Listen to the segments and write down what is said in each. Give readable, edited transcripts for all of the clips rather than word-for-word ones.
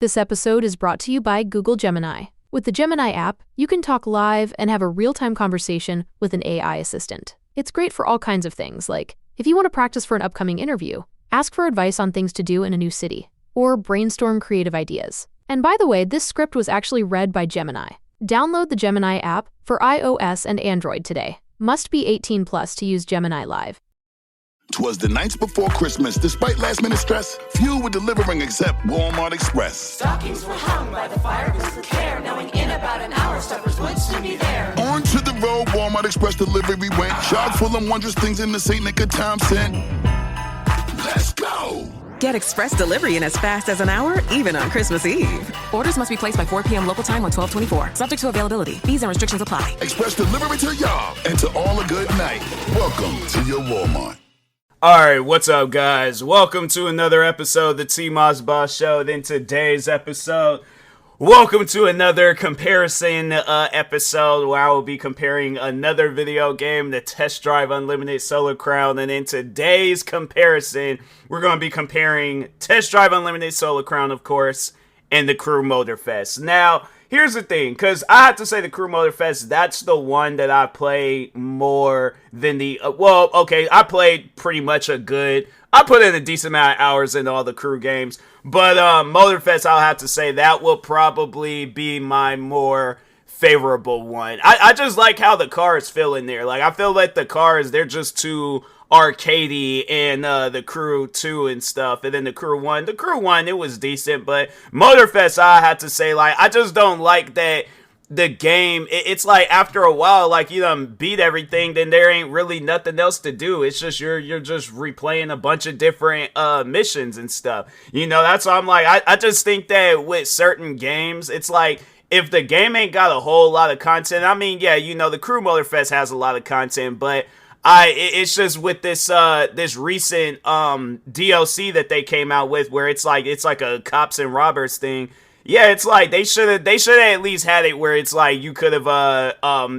This episode is brought to you by Google Gemini. With the Gemini app, you can talk live and have a real-time conversation with an AI assistant. It's great for all kinds of things, like if you want to practice for an upcoming interview, ask for advice on things to do in a new city, or brainstorm creative ideas. And by the way, this script was actually read by Gemini. Download the Gemini app for iOS and Android today. Must be 18 plus to use Gemini Live. 'Twas the nights before Christmas. Despite last-minute stress, few were delivering except Walmart Express. Stockings were hung by the fireplace with care, knowing in about an hour stuffers would soon be there. On to the road, Walmart Express delivery went. Chock full of wondrous things in the St. Nick of time sent. Let's go! Get express delivery in as fast as an hour, even on Christmas Eve. Orders must be placed by 4 p.m. local time on 12/24. Subject to availability. Fees and restrictions apply. Express delivery to y'all and to all a good night. Welcome to your Walmart. Alright, what's up guys? Welcome to another episode of the TMossBoss Show. And in today's episode, welcome to another comparison episode where I will be comparing another video game, the Test Drive Unlimited Solar Crown. And in today's comparison, we're going to be comparing Test Drive Unlimited Solar Crown, of course, and the Crew Motorfest. Now, here's the thing, because I have to say the Crew Motorfest, that's the one that I played more than the, I played pretty much I put in a decent amount of hours into all the Crew games, but Motorfest, I'll have to say, that will probably be my more favorable one. I just like how the cars feel in there. Like, I feel like the cars, they're just too arcadey, and the Crew 2 and stuff, and then the Crew 1, it was decent, but Motorfest, I had to say, like, I just don't like that the game, it's like, after a while, like, you done beat everything, then there ain't really nothing else to do. It's just, you're just replaying a bunch of different missions and stuff, you know. That's why I'm like, I just think that with certain games, it's like, if the game ain't got a whole lot of content, I mean, yeah, you know, the Crew Motorfest has a lot of content, but it's just with this this recent DLC that they came out with, where it's like a cops and robbers thing. Yeah, it's like they should have at least had it where it's like you could have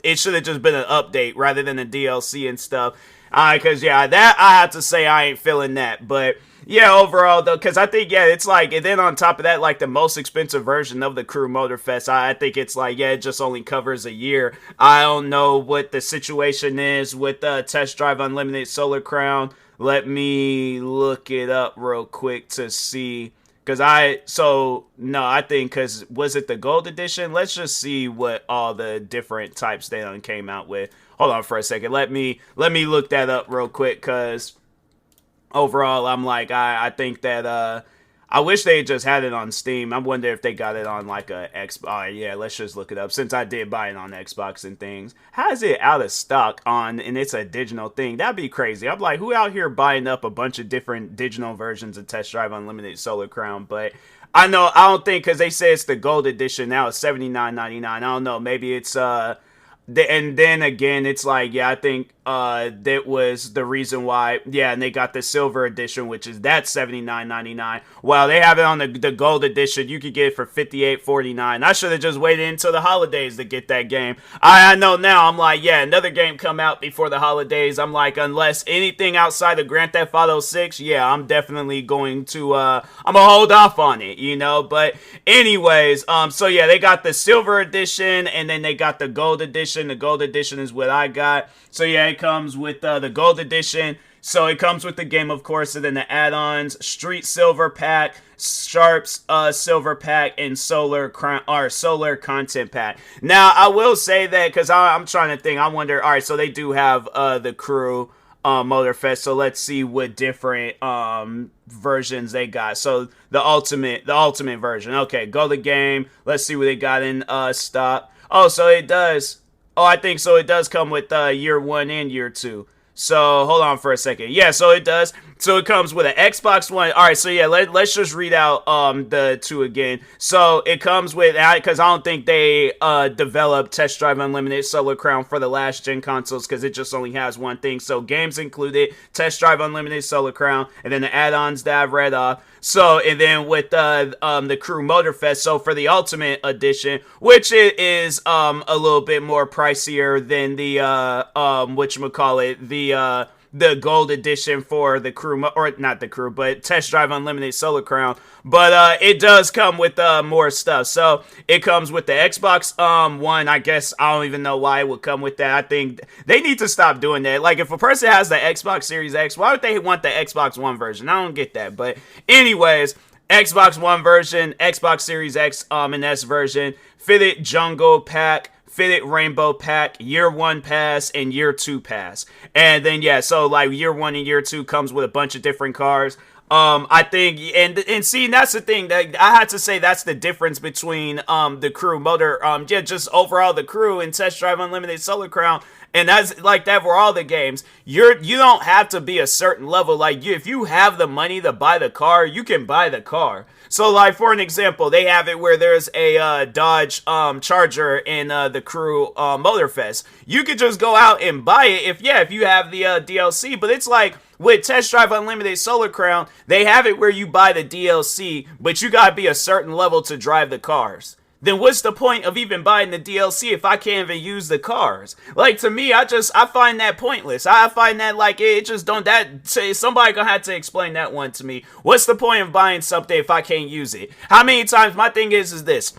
it should have just been an update rather than a DLC and stuff. Cause yeah, that I have to say I ain't feeling that, but yeah, overall though, because I think, yeah, it's like, and then on top of that, like the most expensive version of the Crew Motorfest, I think it's like, yeah, it just only covers a year. I don't know what the situation is with Test Drive Unlimited Solar Crown. Let me look it up real quick to see, because I think, because was it the Gold Edition? Let's just see what all the different types they done came out with. Hold on for a second. Let me look that up real quick, because overall, I'm like, I think that, I wish they just had it on Steam. I wonder if they got it on, like, a Xbox. Yeah, let's just look it up, since I did buy it on Xbox and things. How is it out of stock and it's a digital thing? That'd be crazy. I'm like, who out here buying up a bunch of different digital versions of Test Drive Unlimited Solar Crown? But I don't think, because they say it's the Gold Edition now, it's $79.99. I don't know, maybe it's, and then again, it's like, yeah, I think that was the reason why, yeah, and they got the Silver Edition, which is that $79.99. Well, they have it on the Gold Edition. You could get it for $58.49. I should have just waited until the holidays to get that game. I know now, I'm like, yeah, another game come out before the holidays. I'm like, unless anything outside of Grand Theft Auto 6, yeah, I'm definitely going to, I'm gonna hold off on it, you know. But anyways, so yeah, they got the Silver Edition, and then they got the Gold Edition. The Gold Edition is what I got. So yeah, it comes with the Gold Edition. So it comes with the game, of course, and then the add-ons: Street Silver Pack, Sharps Silver Pack, and Solar Content Pack. Now, I will say that, because I'm trying to think, I wonder, all right, so they do have the Crew Motorfest, so let's see what different versions they got. So the ultimate version. Okay, go to the game. Let's see what they got in stock. Oh, so it does. Oh, I think so. It does come with year 1 and year 2. So hold on for a second. Yeah, so it does. So it comes with an Xbox One. All right, so yeah, let's just read out the 2 again. So it comes with, because I don't think they developed Test Drive Unlimited Solar Crown for the last gen consoles, because it just only has one thing. So games included, Test Drive Unlimited Solar Crown, and then the add-ons that I've read off. So, and then with the Crew Motorfest, so for the Ultimate Edition, which it is a little bit more pricier than the whatchamacallit, the gold edition for the Crew, or not the Crew, but Test Drive Unlimited Solar Crown. But it does come with more stuff. So it comes with the Xbox One. I guess I don't even know why it would come with that. I think they need to stop doing that. Like, if a person has the Xbox Series X, why would they want the Xbox One version? I don't get that. But anyways, Xbox One version, Xbox Series X and S version, fitted Jungle Pack, fitted Rainbow Pack, Year 1 Pass, and Year 2 Pass. And then, yeah, so, like, Year 1 and Year 2 comes with a bunch of different cars. I think, and see, that's the thing, that I had to say that's the difference between, the Crew Motor, just overall the Crew and Test Drive Unlimited Solar Crown. And that's like that for all the games. You don't have to be a certain level. Like, if you have the money to buy the car, you can buy the car. So, like, for an example, they have it where there's a Dodge Charger in the Crew Motorfest. You could just go out and buy it if you have the DLC. But it's like with Test Drive Unlimited Solar Crown, they have it where you buy the DLC, but you gotta be a certain level to drive the cars. Then what's the point of even buying the DLC if I can't even use the cars? Like, to me, I find that pointless. I find that, like, it just don't, somebody gonna have to explain that one to me. What's the point of buying something if I can't use it? How many times, my thing is this.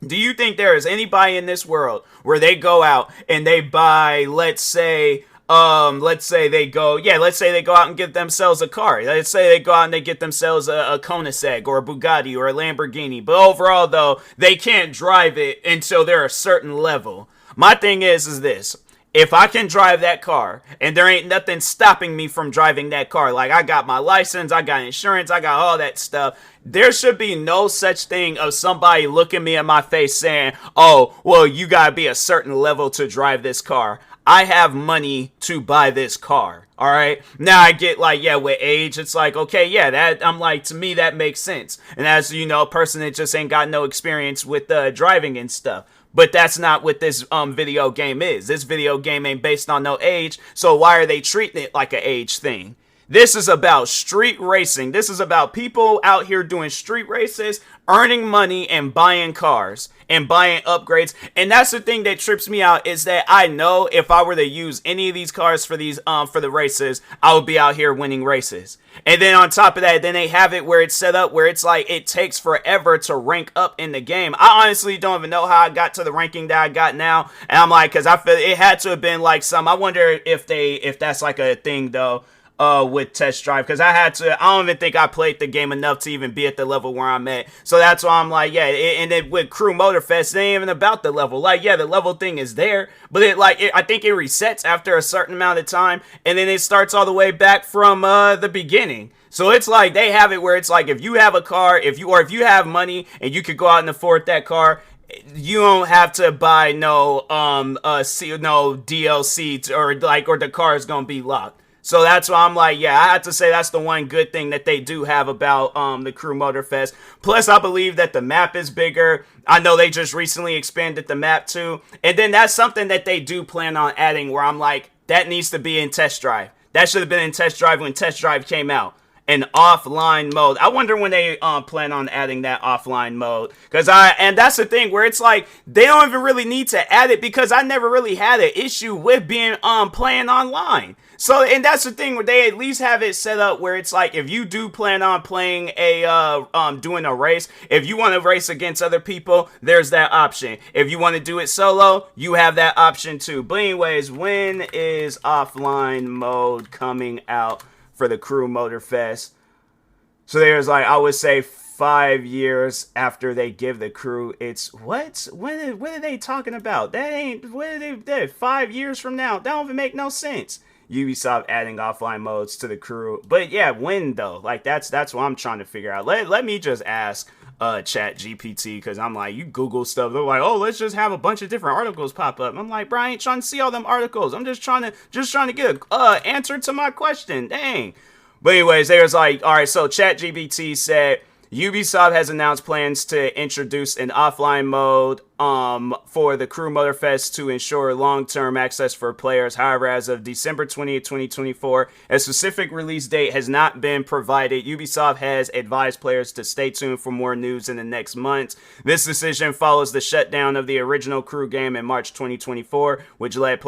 Do you think there is anybody in this world where they go out and they buy, let's say they go out and get themselves a car. Let's say they go out and they get themselves a Koenigsegg or a Bugatti or a Lamborghini. But overall, though, they can't drive it until they're a certain level. My thing is this. If I can drive that car, and there ain't nothing stopping me from driving that car, like I got my license, I got insurance, I got all that stuff, there should be no such thing of somebody looking me in my face saying, oh, well, you gotta be a certain level to drive this car. I have money to buy this car, all right? Now I get, like, yeah, with age, it's like, okay, yeah, that, I'm like, to me, that makes sense. And as, you know, a person that just ain't got no experience with driving and stuff. But that's not what this video game is. This video game ain't based on no age, so why are they treating it like an age thing? This is about street racing. This is about people out here doing street races, earning money, and buying cars and buying upgrades. And that's the thing that trips me out, is that I know if I were to use any of these cars for these for the races, I would be out here winning races. And then on top of that, then they have it where it's set up where it's like it takes forever to rank up in the game. I honestly don't even know how I got to the ranking that I got now. And I'm like, because I feel it had to have been like some. I wonder if that's like a thing though. With Test Drive, because I don't even think I played the game enough to even be at the level where I'm at. So that's why I'm like, yeah, and then with Crew Motorfest, it ain't even about the level. Like, yeah, the level thing is there, but I think it resets after a certain amount of time, and then it starts all the way back from the beginning. So it's like they have it where it's like if you have a car, if you have money and you could go out and afford that car, you don't have to buy no DLC or the car is gonna be locked. So that's why I'm like, yeah, I have to say that's the one good thing that they do have about the Crew Motorfest. Plus, I believe that the map is bigger. I know they just recently expanded the map too. And then that's something that they do plan on adding where I'm like, that needs to be in Test Drive. That should have been in Test Drive when Test Drive came out. An offline mode. I wonder when they plan on adding that offline mode. And that's the thing where it's like, they don't even really need to add it because I never really had an issue with being playing online. So, and that's the thing where they at least have it set up where it's like, if you do plan on playing doing a race, if you want to race against other people, there's that option. If you want to do it solo, you have that option too. But anyways, when is offline mode coming out for the Crew Motorfest? So there's like, I would say 5 years after they give the crew. It's what are they talking about? That ain't, what are they 5 years from now? That don't even make no sense. Ubisoft adding offline modes to the Crew. But yeah, when though? Like that's what I'm trying to figure out. Let me just ask Chat GPT, because I'm like, you Google stuff, they're like, oh, let's just have a bunch of different articles pop up. I'm like, bro, I ain't trying to see all them articles. I'm just trying to get a answer to my question. Dang. But anyways, there's like, all right, so ChatGPT said Ubisoft has announced plans to introduce an offline mode for the Crew Motorfest to ensure long-term access for players. However, as of December 20th, 2024, a specific release date has not been provided. Ubisoft has advised players to stay tuned for more news in the next months. This decision follows the shutdown of the original Crew game in March 2024, which led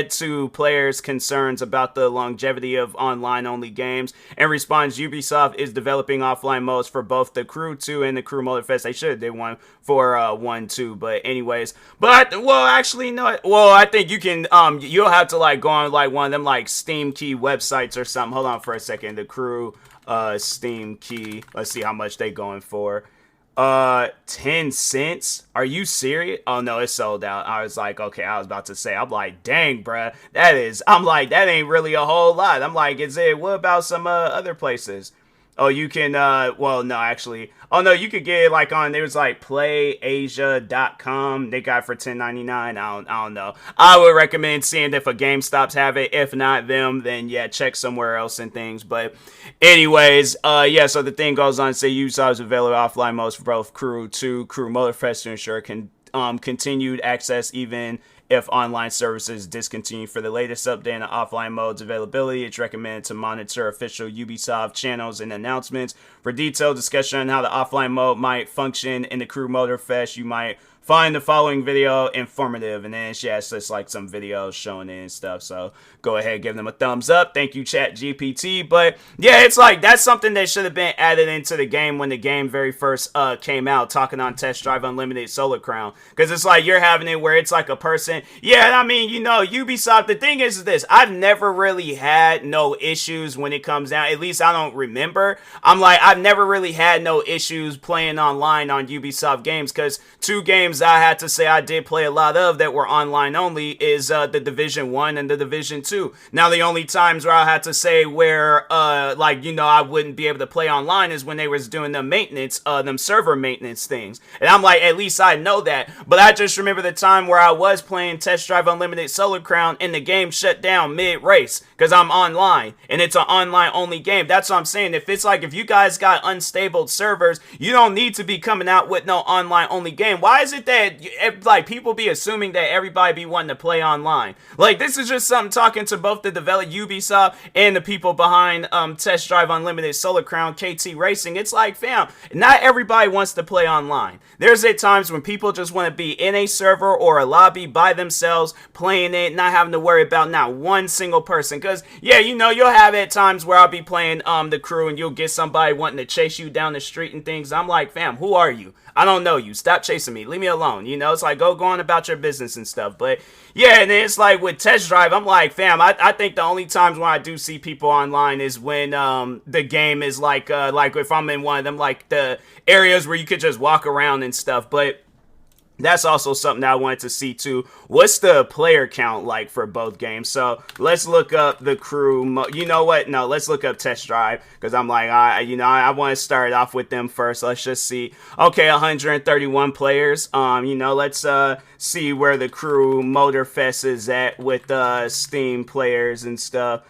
to players' concerns about the longevity of online-only games. In response, Ubisoft is developing offline modes for both the Crew 2 and the Crew Motorfest. They should have did one for 1, 2, but anyways. But well, actually, no. Well, I think you can. You'll have to like go on like one of them like Steam Key websites or something. Hold on for a second. The Crew Steam Key. Let's see how much they going for. 10 cents? Are you serious? Oh no, it's sold out. I was like, okay, I was about to say, I'm like, dang, bruh, that ain't really a whole lot. I'm like, what about some other places? Oh, you can, well, no, actually. Oh, no, you could get it, like, on, there was, like, playasia.com. They got it for $10.99. I don't know. I would recommend seeing if a GameStops have it. If not them, then, yeah, check somewhere else and things. But, anyways, yeah, so the thing goes on to say Ubisoft's available offline modes for both Crew 2, Crew Motorfest to ensure continued access even if online services discontinue. For the latest update on the offline mode's availability, it's recommended to monitor official Ubisoft channels and announcements. For detailed discussion on how the offline mode might function in the Crew Motorfest, you might find the following video informative. And then it's just like some videos showing it and stuff. So go ahead, give them a thumbs up. Thank you, ChatGPT. But yeah, it's like that's something that should have been added into the game when the game very first came out, talking on Test Drive Unlimited Solar Crown. Because it's like you're having it where it's like a person. Yeah, I mean, you know, Ubisoft, the thing is this. I've never really had no issues when it comes down. At least I don't remember. I'm like, I've never really had no issues playing online on Ubisoft games, because 2 games I had to say I did play a lot of that were online only is the Division 1 and the Division 2. Now, the only times where I had to say where, like, you know, I wouldn't be able to play online is when they was doing the maintenance, them server maintenance things. And I'm like, at least I know that. But I just remember the time where I was playing Test Drive Unlimited Solar Crown and the game shut down mid-race because I'm online and it's an online only game. That's what I'm saying. If it's like, if you guys got unstable servers, you don't need to be coming out with no online only game. Why is it that like people be assuming that everybody be wanting to play online? Like, this is just something talking to both the developer Ubisoft and the people behind Test Drive Unlimited Solar Crown KT Racing. It's like, fam, not everybody wants to play online. There's at times when people just want to be in a server or a lobby by themselves playing it, not having to worry about not one single person. Because yeah, you know, you'll have at times where I'll be playing the Crew and you'll get somebody wanting to chase you down the street and things. I'm like, fam, who are you? I don't know you. Stop chasing me. Leave me alone. You know, it's like, go on about your business and stuff. But yeah, and then it's like with Test Drive, I'm like, fam, I think the only times when I do see people online is when the game is like if I'm in one of them, like the areas where you could just walk around and stuff. But that's also something that I wanted to see too. What's the player count like for both games? So let's look up the Crew. You know what? No, let's look up Test Drive, because I'm like, I want to start off with them first. Let's just see. Okay, 131 players. You know, let's see where the Crew Motorfest is at with Steam players and stuff.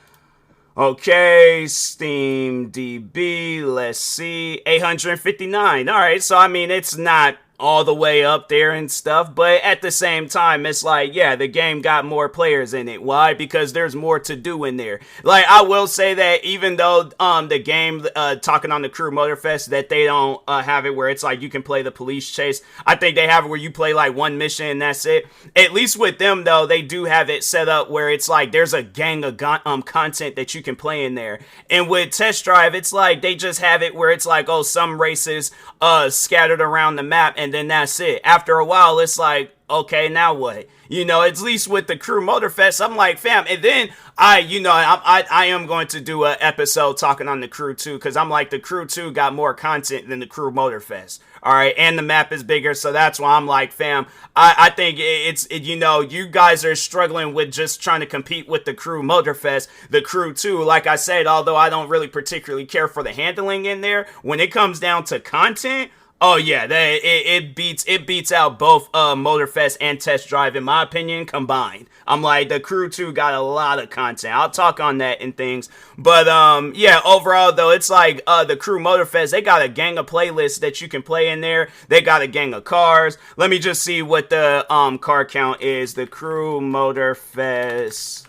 Okay, Steam DB. Let's see, 859. All right, so I mean, it's not all the way up there and stuff, but at the same time, it's like, yeah, the game got more players in it. Why? Because there's more to do in there. Like, I will say that even though the game, talking on the Crew Motorfest, that they don't have it where it's like you can play the police chase. I think they have it where you play like one mission and that's it. At least with them though, they do have it set up where it's like there's a gang of content that you can play in there. And with Test Drive, it's like they just have it where it's like, oh, some races scattered around the map, and then that's it. After a while, it's like, okay, now what? You know, at least with the Crew Motorfest, I'm like, fam. And then I am going to do an episode talking on the Crew 2, because I'm like, the Crew 2 got more content than the Crew Motorfest. All right, and the map is bigger, so that's why I'm like, fam, I think you know, you guys are struggling with just trying to compete with the Crew Motorfest. The Crew 2, like I said, although I don't really particularly care for the handling in there, when it comes down to content, Oh yeah, it beats out both Motorfest and Test Drive in my opinion combined. I'm like the Crew 2 got a lot of content. I'll talk on that and things, but yeah, overall though, it's like the Crew Motorfest, they got a gang of playlists that you can play in there. They got a gang of cars. Let me just see what the car count is. The Crew Motorfest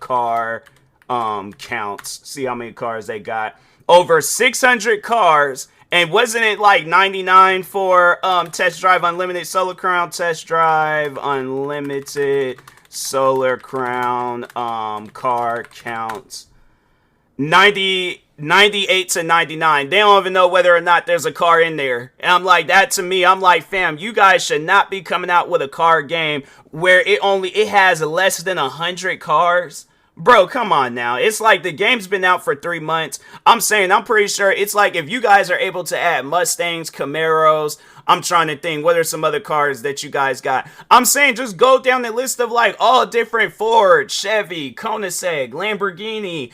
car counts. See how many cars they got. Over 600 cars. And wasn't it like 99 for Test Drive Unlimited Solar Crown, Test Drive Unlimited Solar Crown car counts? 98 to 99. They don't even know whether or not there's a car in there. And I'm like, that to me, I'm like, fam, you guys should not be coming out with a car game where it has less than 100 cars. Bro, come on now. It's like the game's been out for 3 months. I'm pretty sure it's like if you guys are able to add Mustangs, Camaros, I'm trying to think, what are some other cars that you guys got? I'm saying just go down the list of like all different Ford, Chevy, Koenigsegg, Lamborghini,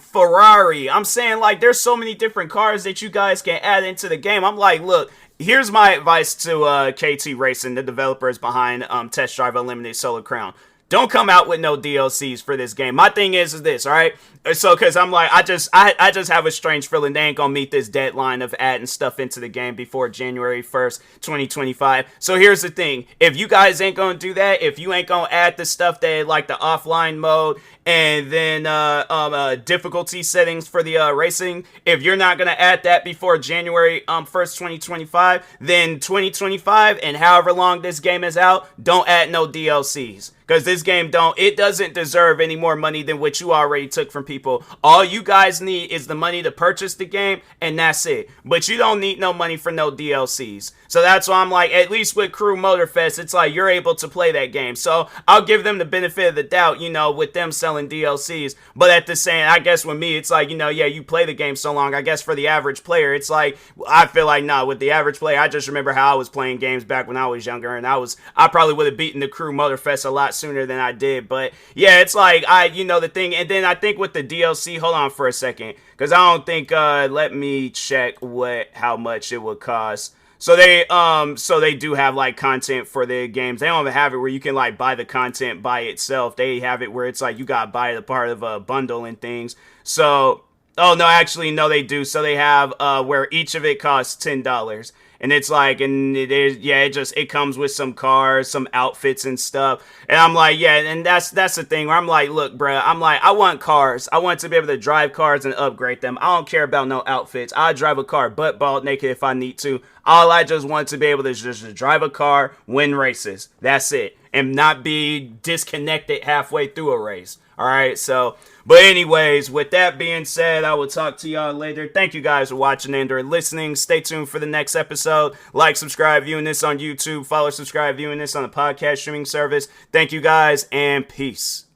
Ferrari. I'm saying like there's so many different cars that you guys can add into the game. I'm like, look, here's my advice to KT Racing, the developers behind Test Drive Unlimited Solar Crown. Don't come out with no DLCs for this game. My thing is this, all right? So, because I'm like, I just have a strange feeling they ain't gonna meet this deadline of adding stuff into the game before January 1st, 2025. So here's the thing. If you guys ain't gonna do that, if you ain't gonna add the stuff that, like the offline mode, and then difficulty settings for the racing, if you're not gonna add that before January 1st, 2025, then 2025 and however long this game is out, don't add no DLCs. Because this game doesn't deserve any more money than what you already took from people. All you guys need is the money to purchase the game, and that's it. But you don't need no money for no DLCs. So that's why I'm like, at least with Crew Motorfest, it's like you're able to play that game. So I'll give them the benefit of the doubt, you know, with them selling DLCs. But at the same, I guess with me, it's like, you know, yeah, you play the game so long. I guess for the average player, it's like, I feel like, nah, with the average player, I just remember how I was playing games back when I was younger, and I probably would have beaten the Crew Motorfest a lot sooner than I did. But yeah, it's like the thing. And then I think with the DLC, hold on for a second, because I don't think let me check how much it would cost. So they do have like content for the games. They don't even have it where you can like buy the content by itself. They have it where it's like you gotta buy it a part of a bundle and things. So oh no, actually no, they do. So they have where each of it costs $10. And it's like, and it is, yeah, it comes with some cars, some outfits and stuff. And I'm like, yeah, and that's the thing where I'm like, look, bruh, I'm like, I want cars. I want to be able to drive cars and upgrade them. I don't care about no outfits. I drive a car butt bald naked if I need to. All I just want to be able to just drive a car, win races. That's it. And not be disconnected halfway through a race. All right, so, but anyways, with that being said, I will talk to y'all later. Thank you guys for watching and or listening. Stay tuned for the next episode. Like, subscribe, viewing this on YouTube. Follow, subscribe, viewing this on the podcast streaming service. Thank you guys, and peace.